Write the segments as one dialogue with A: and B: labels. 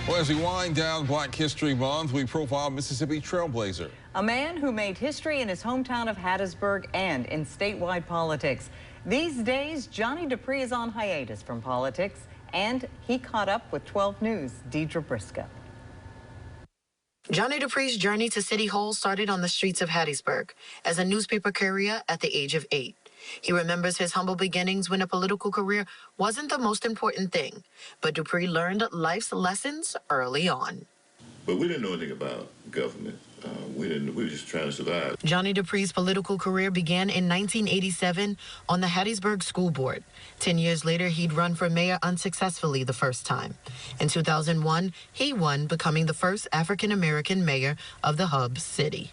A: Well, as we wind down Black History Month, we profile Mississippi trailblazer.
B: A man who made history in his hometown of Hattiesburg and in statewide politics. These days, Johnny Dupree is on hiatus from politics, and he caught up with 12 News' Deidre Briscoe.
C: Johnny Dupree's journey to City Hall started on the streets of Hattiesburg as a newspaper courier at the age of 8. He remembers his humble beginnings when a political career wasn't the most important thing, but Dupree learned life's lessons early on.
D: But we didn't know anything about government. We were just trying to survive.
C: Johnny Dupree's political career began in 1987 on the Hattiesburg School Board. 10 years later, he'd run for mayor unsuccessfully the first time. In 2001, he won, becoming the first African-American mayor of the hub city.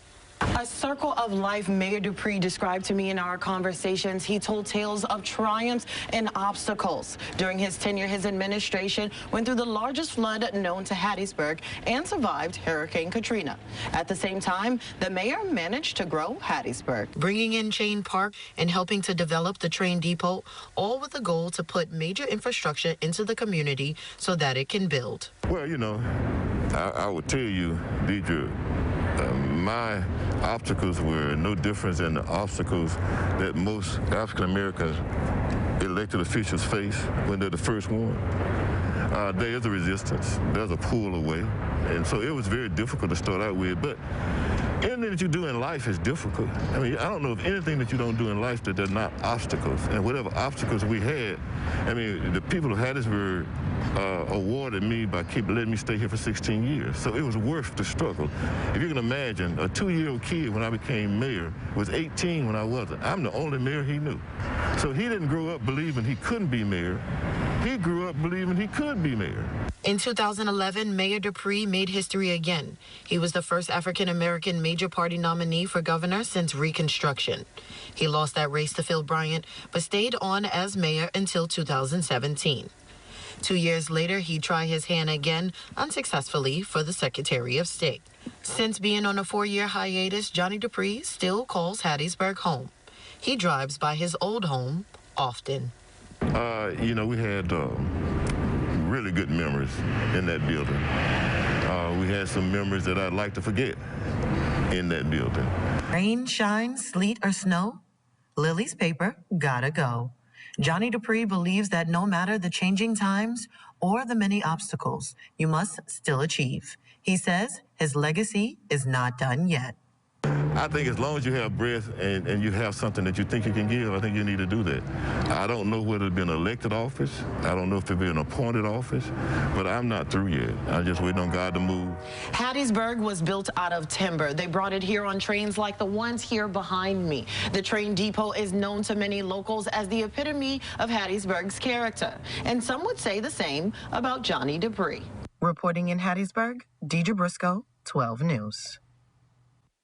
E: A circle of life Mayor Dupree described to me in our conversations. He told tales of triumphs and obstacles. During his tenure, his administration went through the largest flood known to Hattiesburg and survived Hurricane Katrina. At the same time, the mayor managed to grow Hattiesburg,
C: bringing in Chain Park and helping to develop the train depot, all with the goal to put major infrastructure into the community so that it can build.
D: Well, you know, I would tell you, Deidre, my obstacles were no different than the obstacles that most African-American elected officials face when they're the first one. There is a resistance, there's a pull away, and so it was very difficult to start out with, but anything that you do in life is difficult. I mean, I don't know of anything that you don't do in life that they're not obstacles, and whatever obstacles we had, I mean, the people of Hattiesburg awarded me by letting me stay here for 16 years. So it was worth the struggle. If you can imagine, a 2-year-old kid when I became mayor was 18 when I wasn't. I'm the only mayor he knew. So he didn't grow up believing he couldn't be mayor. He grew up believing he could be mayor.
C: In 2011, Mayor Dupree made history again. He was the first African-American major party nominee for governor since Reconstruction. He lost that race to Phil Bryant, but stayed on as mayor until 2017. 2 years later, he'd try his hand again, unsuccessfully, for the Secretary of State. Since being on a 4-year hiatus, Johnny Dupree still calls Hattiesburg home. He drives by his old home often.
D: You know, we had really good memories in that building. We had some memories that I'd like to forget in that building.
C: Rain, shine, sleet, or snow, Lily's paper gotta go. Johnny Dupree believes that no matter the changing times or the many obstacles, you must still achieve. He says his legacy is not done yet.
D: I think as long as you have breath and you have something that you think you can give, I think you need to do that. I don't know whether it'll be an elected office. I don't know if it'll be an appointed office, but I'm not through yet. I'm just waiting on God to move.
E: Hattiesburg was built out of timber. They brought it here on trains like the ones here behind me. The train depot is known to many locals as the epitome of Hattiesburg's character. And some would say the same about Johnny Dupree.
C: Reporting in Hattiesburg, Deidre Briscoe, 12 News.